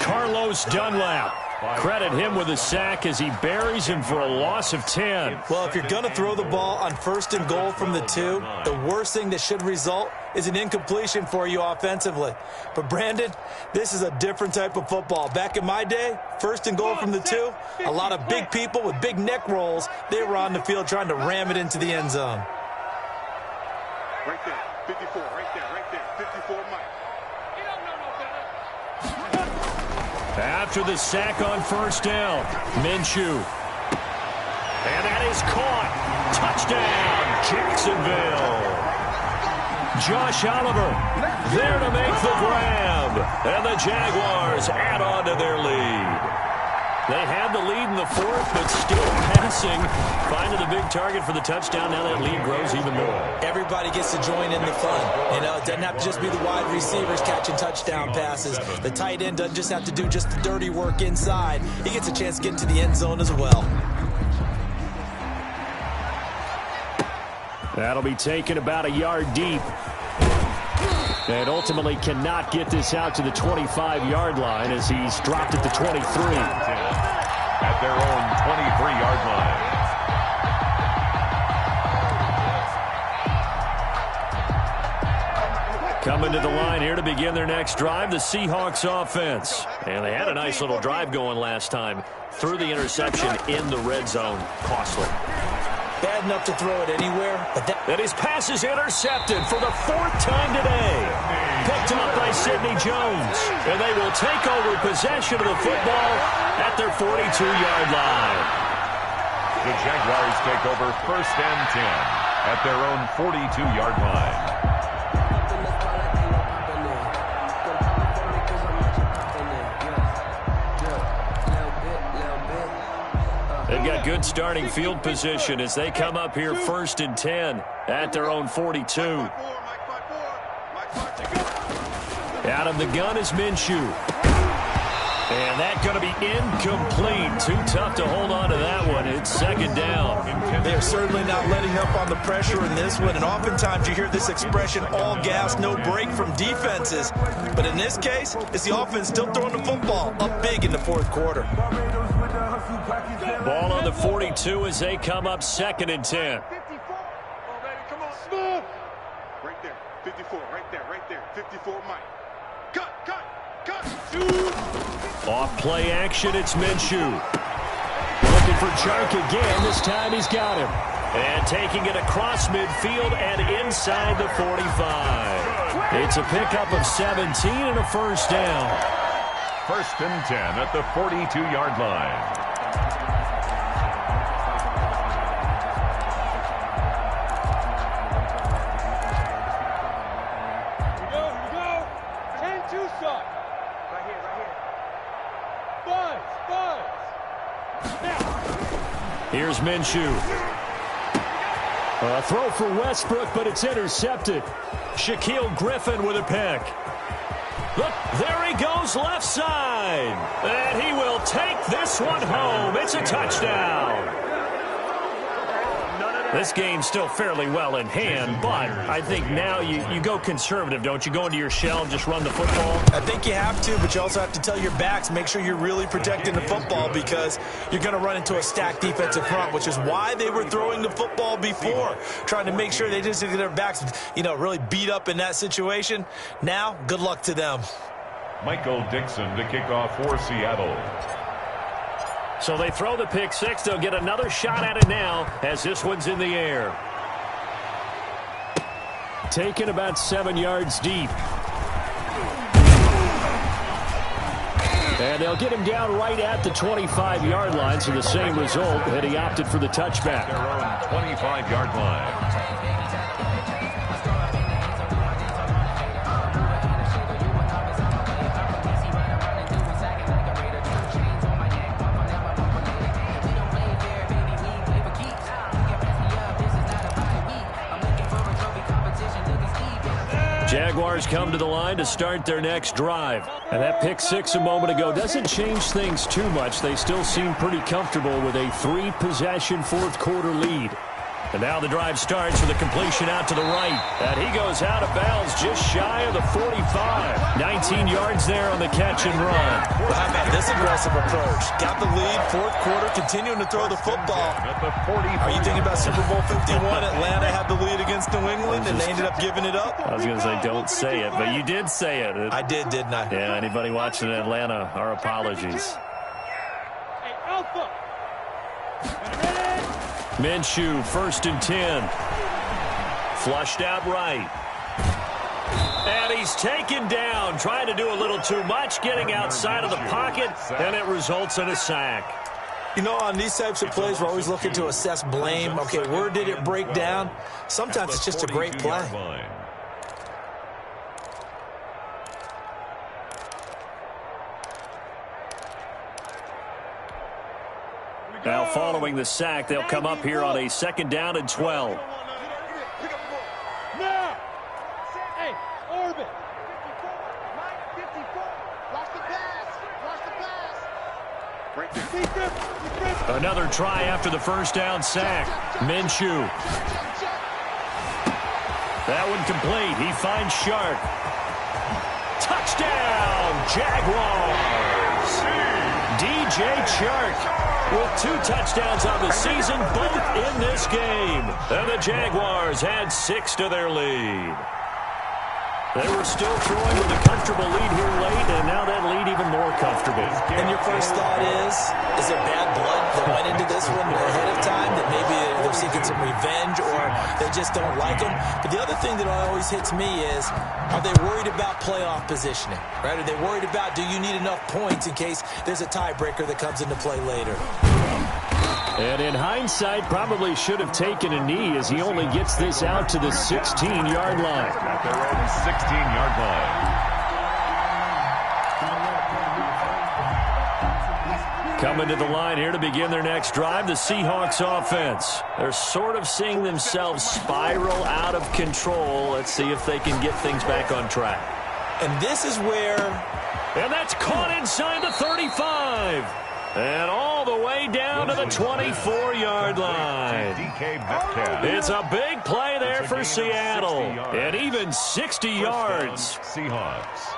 Carlos Dunlap. Credit him with a sack as he buries him for a loss of 10. Well, if you're going to throw the ball on 1st and goal from the 2, the worst thing that should result is an incompletion for you offensively. But, Brandon, this is a different type of football. Back in my day, 1st and goal from the 2, a lot of big people with big neck rolls, they were on the field trying to ram it into the end zone. Right there, 54, right there, 54, Mike. After the sack on 1st down, Minshew. And that is caught. Touchdown, Jacksonville. Josh Oliver there to make the grab. And the Jaguars add on to their lead. They had the lead in the 4th, but still passing. Finding the big target for the touchdown. Now that lead grows even more. Everybody gets to join in the fun. You know, it doesn't have to just be the wide receivers catching touchdown passes. The tight end doesn't just have to do just the dirty work inside. He gets a chance to get into the end zone as well. That'll be taken about a yard deep. And ultimately cannot get this out to the 25-yard line as he's dropped at the 23. At their own 23-yard line. Coming to the line here to begin their next drive, the Seahawks offense. And they had a nice little drive going last time. Threw the interception in the red zone. Costly. Bad enough to throw it anywhere, but and his pass is intercepted for the 4th time today. Picked up by Sidney Jones. And they will take over possession of the football at their 42-yard line. The Jaguars take over 1st and 10 at their own 42-yard line. They've got good starting field position as they come up here 1st and 10 at their own 42. Out of the gun is Minshew. And that's going to be incomplete. Too tough to hold on to that one. It's 2nd down. They're certainly not letting up on the pressure in this one. And oftentimes you hear this expression, all gas, no break from defenses. But in this case, it's the offense still throwing the football up big in the 4th quarter. Ball on the 42 as they come up 2nd and 10. 54. Oh, baby, come on, smooth. Right there, 54, right there, 54, Mike. Cut. Off play action, it's Minshew. Looking for Chark again. This time he's got him. And taking it across midfield and inside the 45. It's a pickup of 17 and a 1st down. 1st and 10 at the 42-yard line. Here's Minshew. A throw for Westbrook, but it's intercepted. Shaquille Griffin with a pick. Look, there he goes left side. And he will take this one home. It's a touchdown. This game's still fairly well in hand, but I think now you go conservative, don't you? Go into your shell and just run the football? I think you have to, but you also have to tell your backs, make sure you're really protecting the football because you're going to run into a stacked defensive front, which is why they were throwing the football before, trying to make sure they just get their backs, really beat up in that situation. Now, good luck to them. Michael Dixon to kick off for Seattle. So they throw the pick six. They'll get another shot at it now as this one's in the air. Taken about 7 yards deep. And they'll get him down right at the 25-yard line, so the same result, and he opted for the touchback. Their own 25-yard line. Jaguars come to the line to start their next drive. And that pick six a moment ago doesn't change things too much. They still seem pretty comfortable with a 3-possession fourth quarter lead. And now the drive starts with a completion out to the right. And he goes out of bounds just shy of the 45. 19 yards there on the catch and run. Well, how about this aggressive approach? Got the lead, fourth quarter, continuing to throw the football. Are you thinking about Super Bowl 51? Atlanta had the lead against New England, and they ended up giving it up? I was going to say, don't say it, but you did say it. I did, didn't I? Yeah, anybody watching in Atlanta, our apologies. Hey, Alpha. Minshew, 1st and 10. Flushed out right. And he's taken down, trying to do a little too much, getting outside of the pocket, and it results in a sack. You know, on these types of plays, we're always looking to assess blame. Okay, where did it break down? Sometimes it's just a great play. Now following the sack, they'll come up here on a 2nd down and 12. Now! Hey, Orbit! Another try after the 1st down sack. Minshew. That one complete. He finds Shark. Touchdown, Jaguars! DJ Chark with 2 touchdowns on the season, both in this game. And the Jaguars had 6 to their lead. They were still throwing with a comfortable lead here late, and now that lead even more comfortable. And your first thought is there bad blood that went into this one ahead of time, that maybe they're seeking some revenge or they just don't like them? But the other thing that always hits me is, are they worried about playoff positioning? Right? Are they worried about, do you need enough points in case there's a tiebreaker that comes into play later? And in hindsight, probably should have taken a knee as he only gets this out to the 16-yard line. At their own 16-yard line. Coming to the line here to begin their next drive, the Seahawks offense. They're sort of seeing themselves spiral out of control. Let's see if they can get things back on track. And this is where... And that's caught inside the 35. And all the way down to the 24-yard line. It's a big play there for Seattle. And even 60 yards. Seahawks.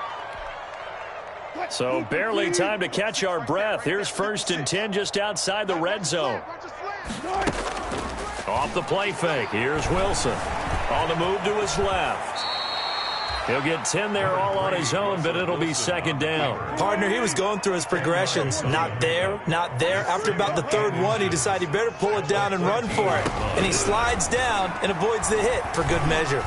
So barely time to catch our breath. Here's 1st and 10 just outside the red zone. Off the play fake. Here's Wilson. On the move to his left. He'll get 10 there all on his own, but it'll be 2nd down. Partner, he was going through his progressions. Not there, not there. After about the 3rd one, he decided he better pull it down and run for it. And he slides down and avoids the hit for good measure.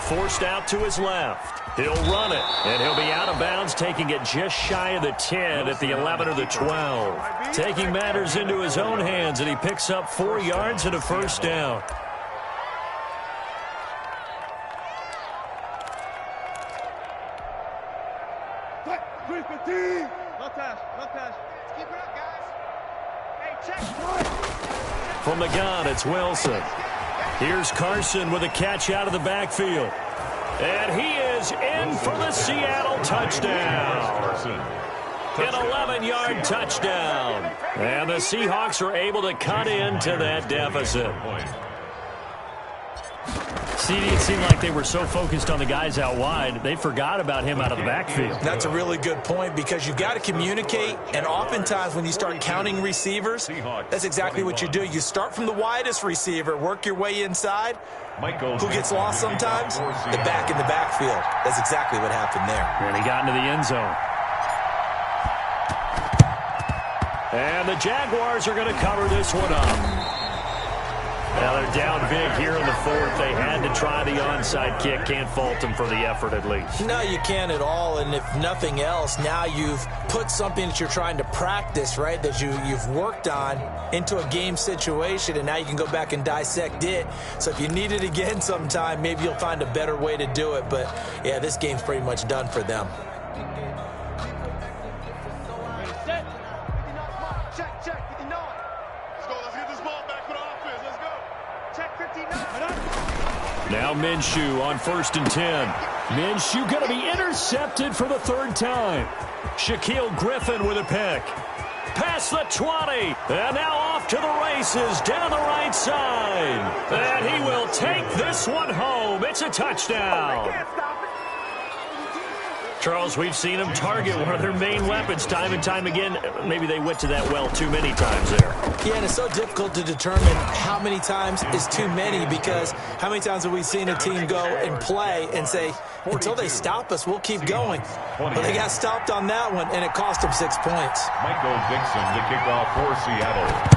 Forced out to his left. He'll run it, and he'll be out of bounds, taking it just shy of the 10 at the 11 or the 12. Taking matters into his own hands, and he picks up 4 yards and a 1st down. From the gun, it's Wilson. Here's Carson with a catch out of the backfield. And he is in for the Seattle touchdown. An 11-yard touchdown. And the Seahawks are able to cut into that deficit. CD, it seemed like they were so focused on the guys out wide, they forgot about him out of the backfield. That's a really good point because you've got to communicate, and oftentimes when you start counting receivers, that's exactly what you do. You start from the widest receiver, work your way inside. Who gets lost sometimes? The back in the backfield. That's exactly what happened there. And he got into the end zone. And the Jaguars are going to cover this one up. Now they're down big here in the 4th. They had to try the onside kick. Can't fault them for the effort at least. No, you can't at all. And if nothing else, now you've put something that you're trying to practice, right, that you've worked on into a game situation, and now you can go back and dissect it. So if you need it again sometime, maybe you'll find a better way to do it. But, yeah, this game's pretty much done for them. Now Minshew on 1st and 10. Minshew going to be intercepted for the 3rd time. Shaquille Griffin with a pick. Past the 20. And now off to the races down the right side. And he will take this one home. It's a touchdown. Charles, we've seen them target one of their main weapons time and time again. Maybe they went to that well too many times there. Yeah, and it's so difficult to determine how many times is too many, because how many times have we seen a team go and play and say, until they stop us, we'll keep going. But they got stopped on that one, and it cost them 6 points. Michael Dixon to kick off for Seattle.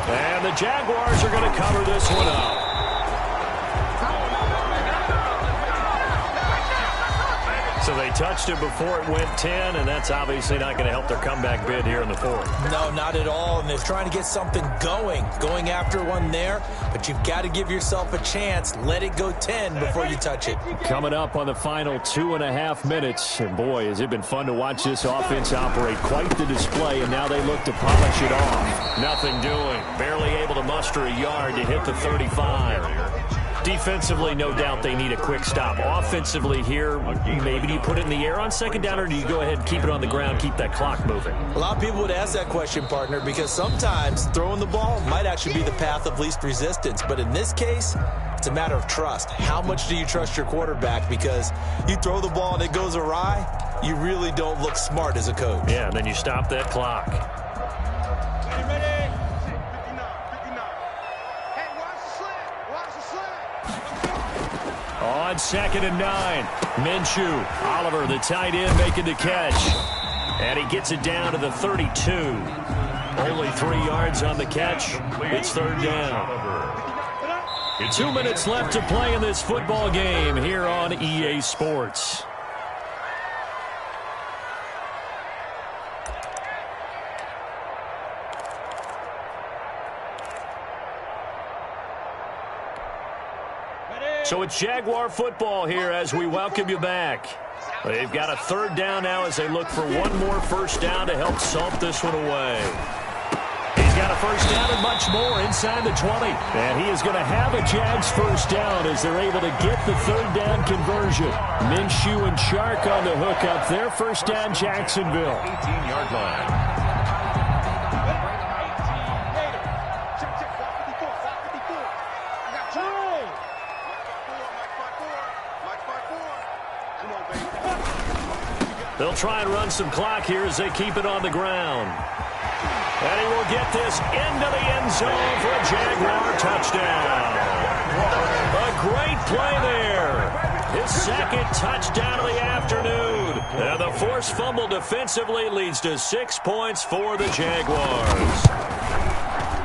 And the Jaguars are going to cover this one up. So they touched it before it went 10, and that's obviously not going to help their comeback bid here in the fourth. No, not at all, and they're trying to get something going after one there, but you've got to give yourself a chance. Let it go 10 before you touch it. Coming up on the final 2.5 minutes, and boy, has it been fun to watch this offense operate. Quite the display, and now they look to polish it off. Nothing doing. Barely able to muster a yard to hit the 35. Defensively, no doubt they need a quick stop. Offensively here, maybe do you put it in the air on second down, or do you go ahead and keep it on the ground, keep that clock moving? A lot of people would ask that question, partner, because sometimes throwing the ball might actually be the path of least resistance. But in this case, it's a matter of trust. How much do you trust your quarterback? Because you throw the ball and it goes awry, you really don't look smart as a coach. Yeah, and then you stop that clock. On 2nd and 9, Minshew, Oliver, the tight end, making the catch. And he gets it down to the 32. Only 3 yards on the catch. It's 3rd down. 2 minutes left to play in this football game here on EA Sports. So it's Jaguar football here as we welcome you back. They've got a 3rd down now as they look for one more first down to help salt this one away. He's got a first down and much more inside the 20. And he is going to have a Jags first down as they're able to get the 3rd down conversion. Minshew and Chark on the hook up their first down, Jacksonville. 18-yard line. They'll try and run some clock here as they keep it on the ground. And he will get this into the end zone for a Jaguar touchdown. A great play there. His 2nd touchdown of the afternoon. And the forced fumble defensively leads to 6 points for the Jaguars.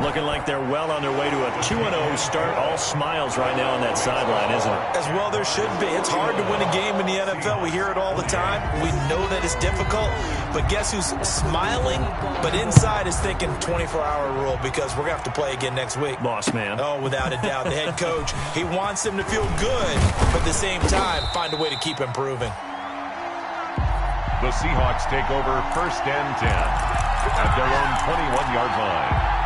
Looking like they're well on their way to a 2-0 start. All smiles right now on that sideline, isn't it? As well there should be. It's hard to win a game in the NFL. We hear it all the time. We know that it's difficult. But guess who's smiling, but inside is thinking 24-hour rule, because we're going to have to play again next week. Boss man. Oh, without a doubt. The head coach, he wants them to feel good, but at the same time, find a way to keep improving. The Seahawks take over 1st and 10 at their own 21-yard line.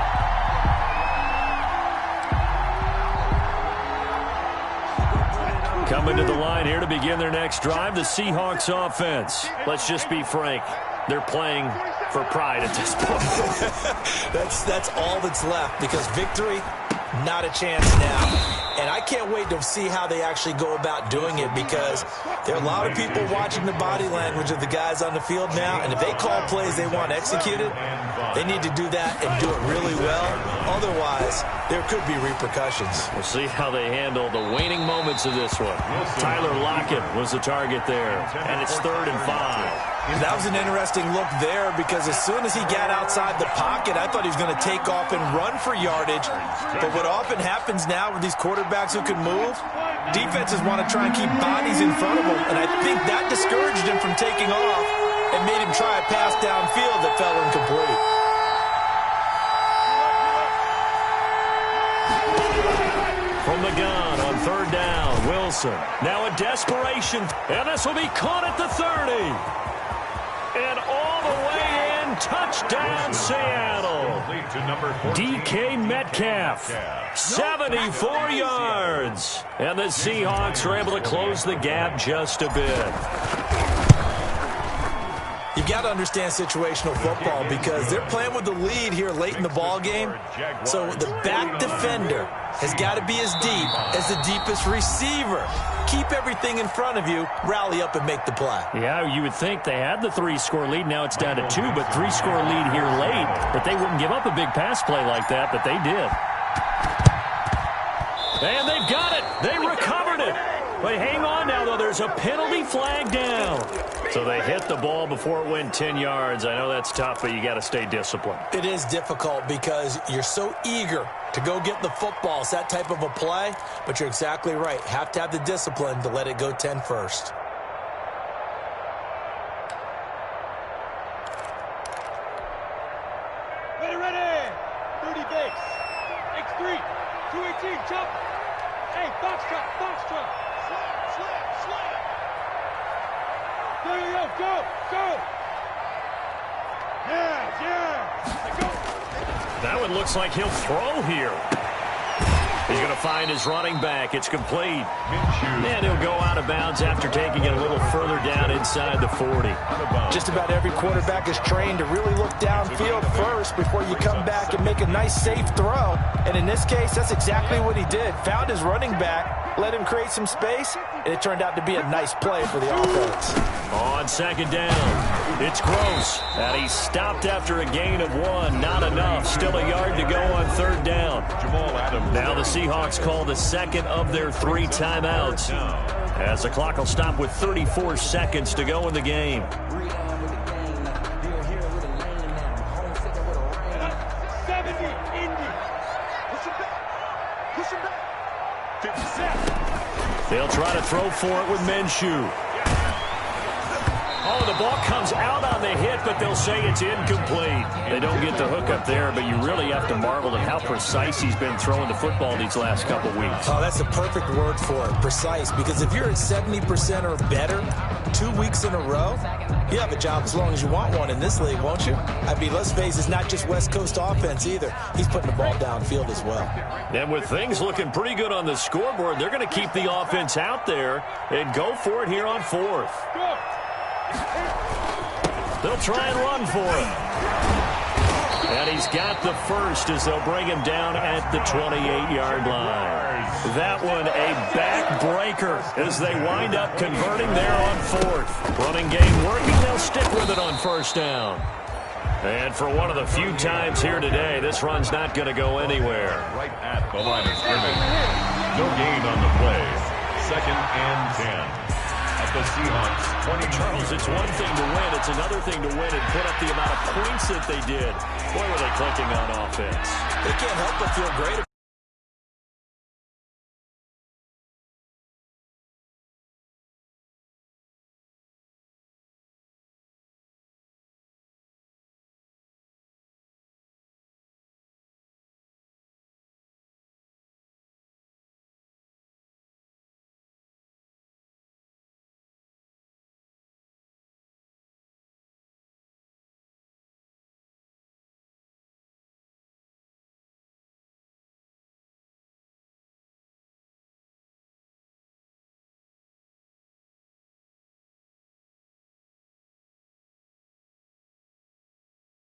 Coming to the line here to begin their next drive, the Seahawks offense. Let's just be frank. They're playing for pride at this point. That's all that's left, because victory, not a chance now. And I can't wait to see how they actually go about doing it, because there are a lot of people watching the body language of the guys on the field now, and if they call plays they want executed, they need to do that and do it really well. Otherwise, there could be repercussions. We'll see how they handle the waning moments of this one. Tyler Lockett was the target there, and it's 3rd and 5. That was an interesting look there, because as soon as he got outside the pocket, I thought he was going to take off and run for yardage. But what often happens now with these quarterbacks who can move, defenses want to try and keep bodies in front of them, and I think that discouraged him from taking off and made him try a pass downfield that fell incomplete. From the gun on 3rd down, Wilson. Now a desperation, and this will be caught at the 30. And all the way in, touchdown Seattle. DK Metcalf, 74 yards. And the Seahawks are able to close the gap just a bit. You got to understand situational football because they're playing with the lead here late in the ball game. So the back defender has got to be as deep as the deepest receiver. Keep everything in front of you, rally up and make the play. Yeah, you would think they had the 3-score lead. Now it's down to 2, but 3-score lead here late. But they wouldn't give up a big pass play like that, but they did. And they've got it. They recovered it. But hang on now, though. There's a penalty flag down. So they hit the ball before it went 10 yards. I know that's tough, but you got to stay disciplined. It is difficult because you're so eager to go get the football. It's that type of a play, but you're exactly right. Have to have the discipline to let it go 10 first. Ready. 30 base. X3. 218. Jump. Hey, box truck. Slap. There, go. Yeah. Go. That one looks like he'll throw here. He's going to find his running back. It's complete. And he'll go out of bounds after taking it a little further down inside the 40. Just about every quarterback is trained to really look downfield first before you come back and make a nice, safe throw. And in this case, that's exactly what he did. Found his running back, let him create some space, and it turned out to be a nice play for the offense. On second down, it's Gross. And he stopped after a gain of 1. Not enough. Still a yard to go on third down. Now the Seahawks call the second of their 3 timeouts, as the clock will stop with 34 seconds to go in the game. 70, Indy. Push him back. 57. They'll try to throw for it with Minshew. Oh, the ball comes out on the hit, but they'll say it's incomplete. They don't get the hook up there, but you really have to marvel at how precise he's been throwing the football these last couple weeks. Oh, that's the perfect word for it, precise, because if you're at 70% or better 2 weeks in a row, you have a job as long as you want one in this league, won't you? I mean, let's face it, it's not just West Coast offense either. He's putting the ball downfield as well. And with things looking pretty good on the scoreboard, they're going to keep the offense out there and go for it here on 4th. They'll try and run for it. And he's got the first as they'll bring him down at the 28-yard line. That one a backbreaker as they wind up converting there on 4th. Running game working. They'll stick with it on first down. And for one of the few times here today, this run's not going to go anywhere. Right at the line of scrimmage. No gain on the play. 2nd and 10. At the Seahawks 20. Charles, it's one thing to win. It's another thing to win and put up the amount of points that they did. Boy, were they clicking on offense. They can't help but feel great